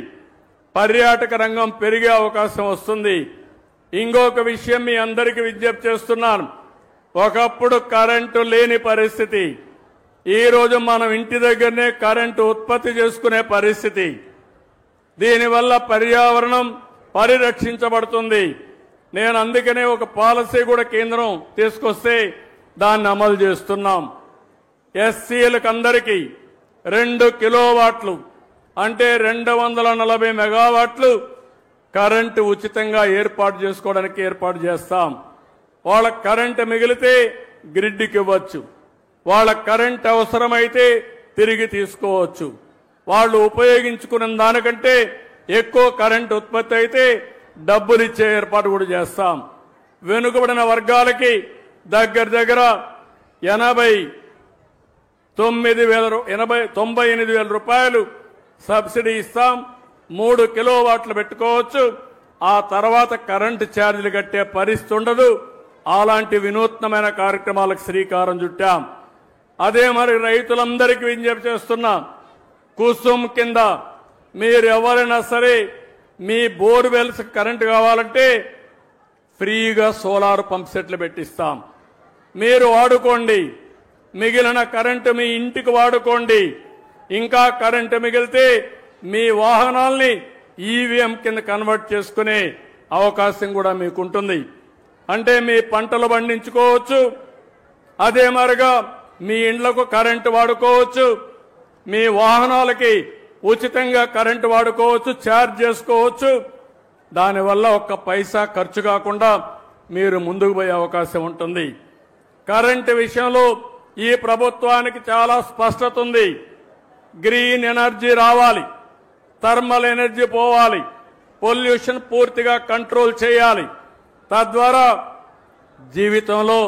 పర్యాటక రంగం పెరిగే అవకాశం వస్తుంది. ఇంకొక విషయం మీ అందరికీ విజ్ఞప్తి చేస్తున్నాను. ఒకప్పుడు కరెంటు లేని పరిస్థితి, ఈరోజు మనం ఇంటి దగ్గరనే కరెంటు ఉత్పత్తి చేసుకునే పరిస్థితి. దీనివల్ల పర్యావరణం పరిరక్షించబడుతుంది. నేను అందుకనే ఒక పాలసీ కూడా కేంద్రం తీసుకొస్తే దాన్ని అమలు చేస్తున్నాం. ఎస్సీలకు అందరికీ 2 కిలోవాట్లు అంటే 240 మెగావాట్లు కరెంటు ఉచితంగా ఏర్పాటు చేసుకోవడానికి ఏర్పాటు చేస్తాం. వాళ్ళ కరెంటు మిగిలితే గ్రిడ్కి ఇవ్వచ్చు, వాళ్ళ కరెంటు అవసరమైతే తిరిగి తీసుకోవచ్చు. వాళ్ళు ఉపయోగించుకున్న దానికంటే ఎక్కువ కరెంటు ఉత్పత్తి అయితే డబ్బులు ఇచ్చే ఏర్పాటు కూడా చేస్తాం. వెనుకబడిన వర్గాలకి దగ్గర 98,000 రూపాయలు సబ్సిడీ ఇస్తాం. 3 కిలోవాట్లు పెట్టుకోవచ్చు. ఆ తర్వాత కరెంటు ఛార్జీలు కట్టే పరిస్థితి ఉండదు. అలాంటి వినూత్నమైన కార్యక్రమాలకు శ్రీకారం చుట్టాం. అదే మరి రైతులందరికీ విజ్ఞప్తి చేస్తున్నా, కుసుమ్ కింద మీరు ఎవరైనా సరే మీ బోర్వెల్స్ కరెంటు కావాలంటే ఫ్రీగా సోలార్ పంప్ సెట్లు పెట్టిస్తాం. మీరు వాడుకోండి, మిగిలిన కరెంటు మీ ఇంటికి వాడుకోండి. ఇంకా కరెంటు మిగిలితే మీ వాహనాల్ని ఈవీఎం కింద కన్వర్ట్ చేసుకునే అవకాశం కూడా మీకుంటుంది. అంటే మీ పంటలు పండించుకోవచ్చు, అదే మరిగా మీ ఇండ్లకు కరెంటు వాడుకోవచ్చు, మీ వాహనాలకి ఉచితంగా కరెంటు వాడుకోవచ్చు, ఛార్జ్ చేసుకోవచ్చు. దానివల్ల ఒక్క పైసా ఖర్చు కాకుండా మీరు ముందుకు పోయే అవకాశం ఉంటుంది. కరెంటు విషయంలో ఈ ప్రభుత్వానికి చాలా స్పష్టత ఉంది. గ్రీన్ ఎనర్జీ రావాలి, థర్మల్ ఎనర్జీ పోవాలి, పొల్యూషన్ పూర్తిగా కంట్రోల్ చేయాలి. తద్వారా జీవితంలో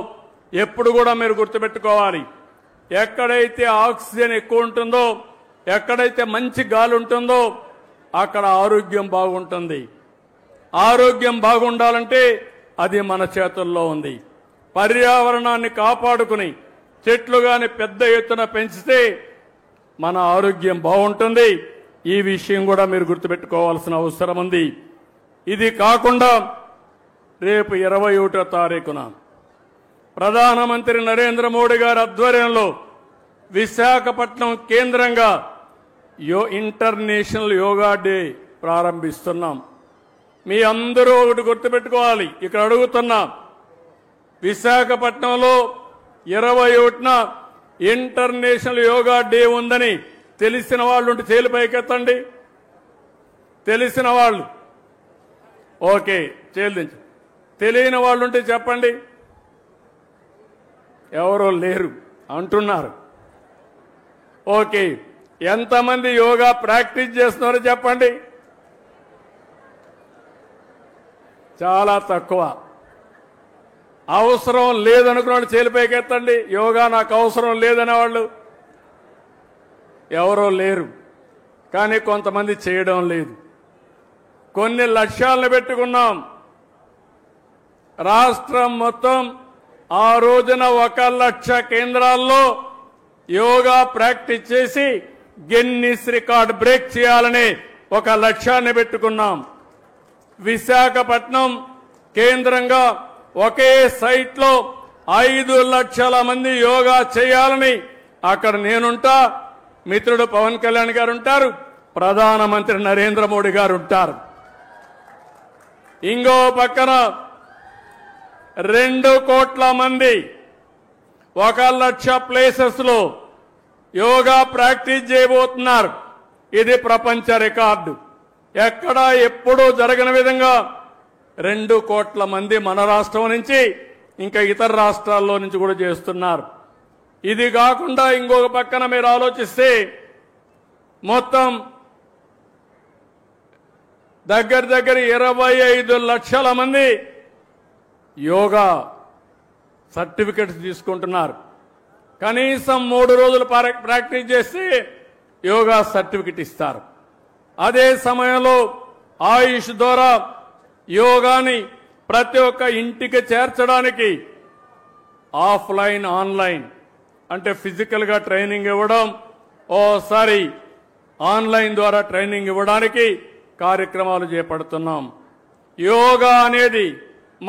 ఎప్పుడు కూడా మీరు గుర్తుపెట్టుకోవాలి, ఎక్కడైతే ఆక్సిజన్ ఎక్కువ ఉంటుందో, ఎక్కడైతే మంచి గాలి ఉంటుందో అక్కడ ఆరోగ్యం బాగుంటుంది. ఆరోగ్యం బాగుండాలంటే అది మన చేతుల్లో ఉంది. పర్యావరణాన్ని కాపాడుకుని చెట్లు గాని పెద్ద ఎత్తున పెంచితే మన ఆరోగ్యం బాగుంటుంది. ఈ విషయం కూడా మీరు గుర్తుపెట్టుకోవాల్సిన అవసరం ఉంది. ఇది కాకుండా రేపు 21వ తారీఖున ప్రధానమంత్రి నరేంద్ర మోడీ గారి ఆధ్వర్యంలో విశాఖపట్నం కేంద్రంగా ఇంటర్నేషనల్ యోగా డే ప్రారంభిస్తున్నాం. మీ అందరూ ఒకటి గుర్తుపెట్టుకోవాలి, ఇక్కడ అడుగుతున్నా, విశాఖపట్నంలో 21న ఇంటర్నేషనల్ యోగా డే ఉందని తెలిసిన వాళ్ళు ఉంటే చేలు పైకెత్తండి. తెలిసిన వాళ్ళు ఓకే, చేలు దించండి. తెలియని వాళ్ళు ఉంటే చెప్పండి. ఎవరో లేరు అంటున్నారు. ఓకే, ఎంతమంది యోగా ప్రాక్టీస్ చేస్తున్నారో చెప్పండి. చాలా తక్కువ. అవసరం లేదనుకున్న వాళ్ళు చేలిపైకెత్తండి. యోగా నాకు అవసరం లేదనే వాళ్ళు ఎవరో లేరు. కానీ కొంతమంది చేయడం లేదు. కొన్ని లక్ష్యాలను పెట్టుకున్నాం. రాష్ట్రం మొత్తం ఆ రోజున 1 లక్ష కేంద్రాల్లో యోగా ప్రాక్టీస్ చేసి గిన్నిస్ రికార్డ్ బ్రేక్ చేయాలని ఒక లక్ష్యాన్ని పెట్టుకున్నాం. విశాఖపట్నం కేంద్రంగా ఒకే సైట్లో 5 లక్షల మంది యోగా చేయాలని అక్కడ నేనుంటా, మిత్రుడు పవన్ కళ్యాణ్ గారు ఉంటారు, ప్రధానమంత్రి నరేంద్ర మోడీ గారు ఉంటారు. ఇంకో పక్కన 2 కోట్ల మంది 1 లక్ష ప్లేసెస్ లో యోగా ప్రాక్టీస్ చేయబోతున్నారు. ఇది ప్రపంచ రికార్డు. ఎక్కడా ఎప్పుడూ జరగని విధంగా 2 కోట్ల మంది మన రాష్ట్రం నుంచి ఇంకా ఇతర రాష్ట్రాల్లో నుంచి కూడా చేస్తున్నారు. ఇది కాకుండా ఇంకొక పక్కన మీరు ఆలోచిస్తే మొత్తం దగ్గర 25 లక్షల మంది యోగా సర్టిఫికెట్స్ తీసుకుంటున్నారు. కనీసం 3 రోజులు ప్రాక్టీస్ చేస్తే యోగా సర్టిఫికెట్ ఇస్తారు. అదే సమయంలో ఆయుష్ ద్వారా యోగాని ప్రతి ఒక్క ఇంటికి చేర్చడానికి ఆఫ్లైన్ ఆన్లైన్ అంటే ఫిజికల్ గా ట్రైనింగ్ ఇవ్వడం, ఓసారి ఆన్లైన్ ద్వారా ట్రైనింగ్ ఇవ్వడానికి కార్యక్రమాలు చేపడుతున్నాం. యోగా అనేది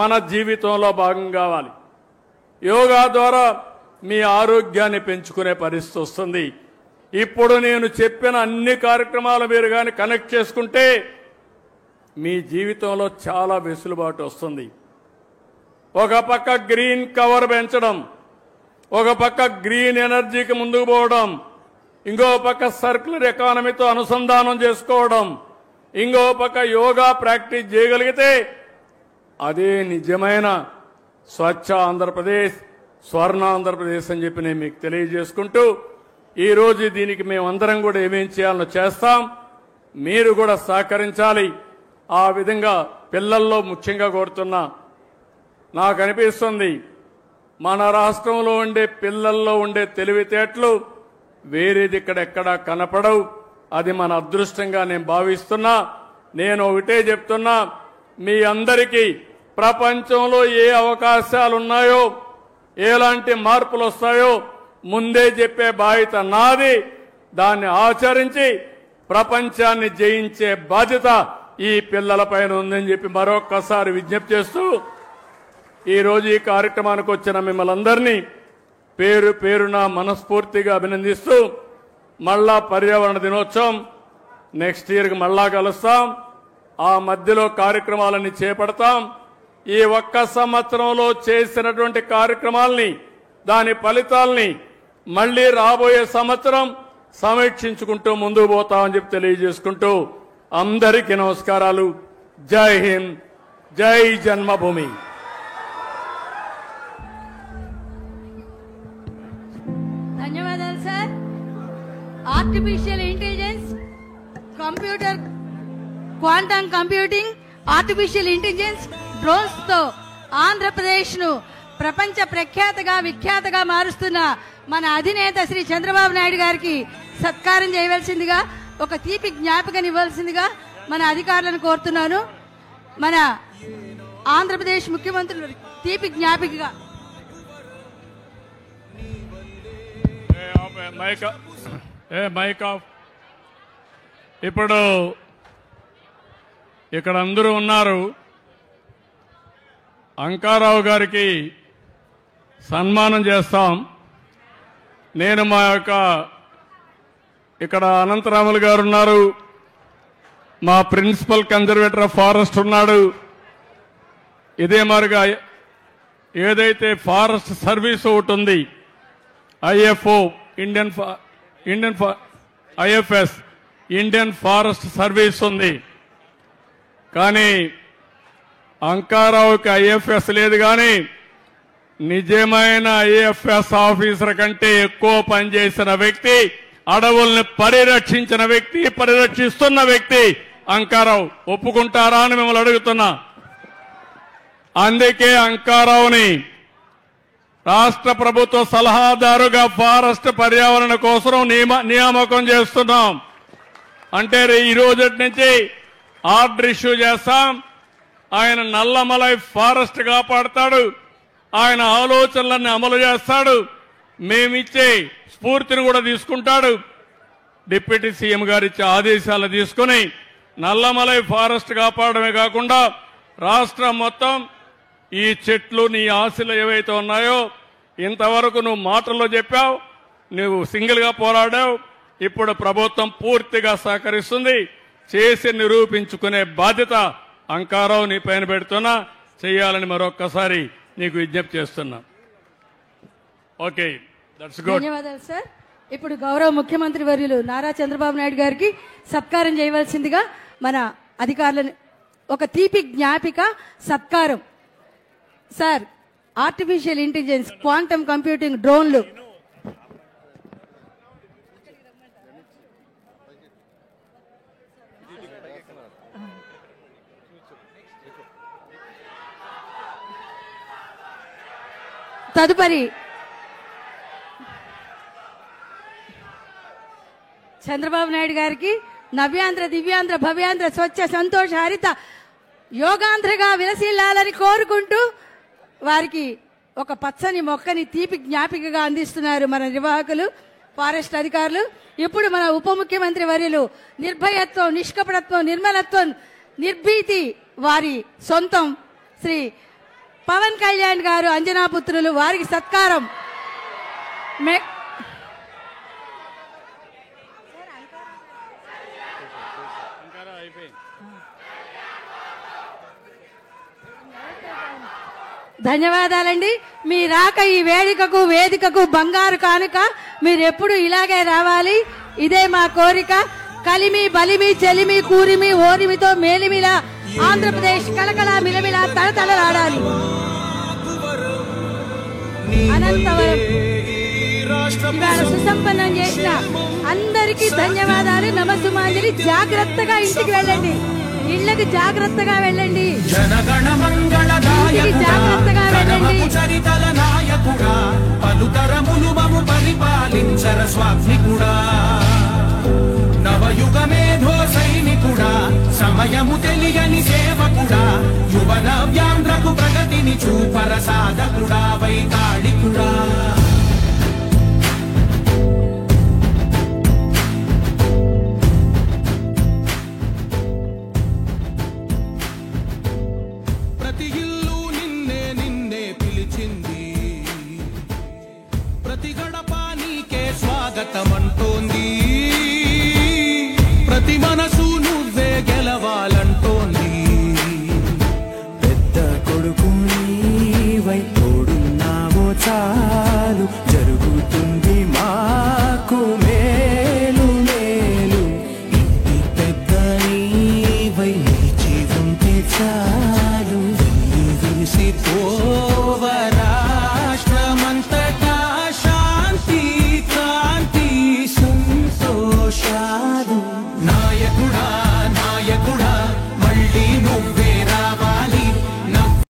మన జీవితంలో భాగం కావాలి. యోగా ద్వారా మీ ఆరోగ్యాన్ని పెంచుకునే పరిస్థితి వస్తుంది. ఇప్పుడు నేను చెప్పిన అన్ని కార్యక్రమాలు మీరు కానీ కనెక్ట్ చేసుకుంటే మీ జీవితంలో చాలా వెసులుబాటు వస్తుంది. ఒక పక్క గ్రీన్ కవర్ పెంచడం, ఒక పక్క గ్రీన్ ఎనర్జీకి ముందుకు పోవడం, ఇంకో పక్క సర్క్యులర్ ఎకానమీతో అనుసంధానం చేసుకోవడం, ఇంకో పక్క యోగా ప్రాక్టీస్ చేయగలిగితే అదే నిజమైన స్వచ్ఛ ఆంధ్రప్రదేశ్, స్వర్ణ ఆంధ్రప్రదేశ్ అని చెప్పి నేను మీకు తెలియజేసుకుంటూ ఈరోజు దీనికి మేమందరం కూడా ఏమేం చేయాలో చేస్తాం. మీరు కూడా సహకరించాలి. ఆ విధంగా పిల్లల్లో ముఖ్యంగా కోరుతున్నా, నాకు అనిపిస్తుంది మన రాష్ట్రంలో ఉండే పిల్లల్లో ఉండే తెలివితేటలు వేరేది ఇక్కడెక్కడా కనపడవు. అది మన అదృష్టంగా నేను భావిస్తున్నా. నేను ఒకటే చెప్తున్నా, మీ అందరికీ ప్రపంచంలో ఏ అవకాశాలు ఉన్నాయో, ఎలాంటి మార్పులు వస్తాయో ముందే చెప్పే బాధ్యత నాది. దాన్ని ఆచరించి ప్రపంచాన్ని జయించే బాధ్యత ఈ పిల్లలపైన ఉందని చెప్పి మరొక్కసారి విజ్ఞప్తి చేస్తూ ఈరోజు ఈ కార్యక్రమానికి వచ్చిన మిమ్మల్ని అందరినీ పేరు పేరున మనస్ఫూర్తిగా అభినందిస్తూ మళ్ళా పర్యావరణ దినోత్సవం నెక్స్ట్ ఇయర్కి మళ్ళా కలుస్తాం. ఆ మధ్యలో కార్యక్రమాలన్నీ చేపడతాం. ఈ 1 సంవత్సరంలో చేసినటువంటి కార్యక్రమాల్ని, దాని ఫలితాల్ని మళ్లీ రాబోయే సంవత్సరం సమీక్షించుకుంటూ ముందుకు పోతామని చెప్పి తెలియజేసుకుంటూ అందరికీ నమస్కారాలు. జై హింద్, జై Janmabhoomi. Artificial intelligence, computer, quantum computing, artificial intelligence, drones తో ఆంధ్రప్రదేశ్ ను ప్రపంచ ప్రఖ్యాతగా విఖ్యాతగా మారుస్తున్న మన అధినేత శ్రీ చంద్రబాబు నాయుడు గారికి సత్కారం చేయవలసిందిగా, ఒక తీపి జ్ఞాపకం ఇవ్వాల్సిందిగా మన అధికారులను కోరుతున్నాను. మన ఆంధ్రప్రదేశ్ ముఖ్యమంత్రులు తీపి జ్ఞాపికగా ఇప్పుడు ఇక్కడ అందరూ ఉన్నారు. అంకారావు గారికి సన్మానం చేస్తాం. నేను మా యొక్క ఇక్కడ అనంతరాములు గారు ఉన్నారు, మా ప్రిన్సిపల్ కన్జర్వేటర్ ఆఫ్ ఫారెస్ట్ ఉన్నాడు. ఇదే మరిగా ఏదైతే ఫారెస్ట్ సర్వీస్ ఒకటి ఉంది, ఐఎఫ్ఓ ఐఎఫ్ఎస్ ఇండియన్ ఫారెస్ట్ సర్వీస్ ఉంది. కానీ అంకారావుకి ఐఎఫ్ఎస్ లేదు. కానీ నిజమైన ఐఎఫ్ఎస్ ఆఫీసర్ కంటే ఎక్కువ పనిచేసిన వ్యక్తి, అడవుల్ని పరిరక్షించిన వ్యక్తి, పరిరక్షిస్తున్న వ్యక్తి అంకారావు. ఒప్పుకుంటారా అని మిమ్మల్ని అడుగుతున్నా. అందుకే అంకారావుని రాష్ట్ర ప్రభుత్వ సలహాదారుగా ఫారెస్ట్ పర్యావరణ కోసం నియామకం చేస్తున్నాం. అంటే ఈ రోజు నుంచి ఆర్డర్ ఇష్యూ చేస్తాం. ఆయన నల్లమలై ఫారెస్ట్ కాపాడతాడు, ఆయన ఆలోచనలన్నీ అమలు చేస్తాడు, మేమిచ్చే స్ఫూర్తిని కూడా తీసుకుంటాడు. డిప్యూటీ సీఎం గారు ఇచ్చే ఆదేశాలు తీసుకుని నల్లమలై ఫారెస్ట్ కాపాడమే కాకుండా రాష్ట్రం మొత్తం ఈ చెట్లు, నీ ఆశలు ఏవైతే ఉన్నాయో, ఇంతవరకు నువ్వు మాటల్లో చెప్పావు, నువ్వు సింగిల్ గా పోరాడావు. ఇప్పుడు ప్రభుత్వం పూర్తిగా సహకరిస్తుంది. చేసి నిరూపించుకునే బాధ్యత అంకారావు నీ పైన పెడుతున్నా, చేయాలని మరొక్కసారి నీకు విజ్ఞప్తి చేస్తున్నా. Okay, that's good. ధన్యవాదాలు సార్. ఇప్పుడు గౌరవ ముఖ్యమంత్రి వర్యులు నారా చంద్రబాబు నాయుడు గారికి సత్కారం చేయవలసిందిగా మన అధికారులను ఒక తీపి జ్ఞాపిక సత్కారం. Sir, artificial intelligence, quantum computing, డ్రోన్లు, తదుపరి చంద్రబాబు నాయుడు గారికి నవ్యాంధ్ర, దివ్యాంధ్ర, భవ్యాంధ్ర, స్వచ్ఛ, సంతోష, హరిత యోగాంధ్రగా విలసిల్లాలని కోరుకుంటూ వారికి ఒక పచ్చని మొక్కని తీపి జ్ఞాపికగా అందిస్తున్నారు మన నిర్వాహకులు, ఫారెస్ట్ అధికారులు. ఇప్పుడు మన ఉప ముఖ్యమంత్రి వర్యులు నిర్భయత్వం, నిష్కపటత్వం, నిర్మలత్వం, నిర్భీతి వారి సొంతం శ్రీ పవన్ కళ్యాణ్ గారు, అంజనాపుత్రులు, వారికి సత్కారం. ధన్యవాదాలండి. మీ రాక ఈ వేదికకు బంగారు కానుక. మీరు ఎప్పుడు ఇలాగే రావాలి, ఇదే మా కోరిక. కలిమి, బలిమి, చెలిమి, కూరిమి, ఓరిమితో మేలిమిలా ఆంధ్రప్రదేశ్ కలకల మిలమిలా తలతలలాడాలి. అనంతవరం ఇవాళ సుసంపన్నం చేసిన అందరికీ ధన్యవాదాలు, నమస్సుమాంజలి. జాగ్రత్తగా ఇంటికి వెళ్ళండి, ఇళ్లకు జాగ్రత్తగా వెళ్ళండి, జాగ్రత్తగా వెళ్ళండి. పలుతరములు మము పరిపాలించర స్వామికుడా, నవయుగమేధో సైనికుడా, సమయము తెలియని సేవకుడా, యువన వ్యాంధ్రకు ప్రగతిని చూపర సాధకుడా, వైతాళికుడా. ప్రతి ఇల్లు నిన్నే నిన్నే పిలిచింది, ప్రతి గడప నీకే స్వాగతమంటోంది, ప్రతి మనసు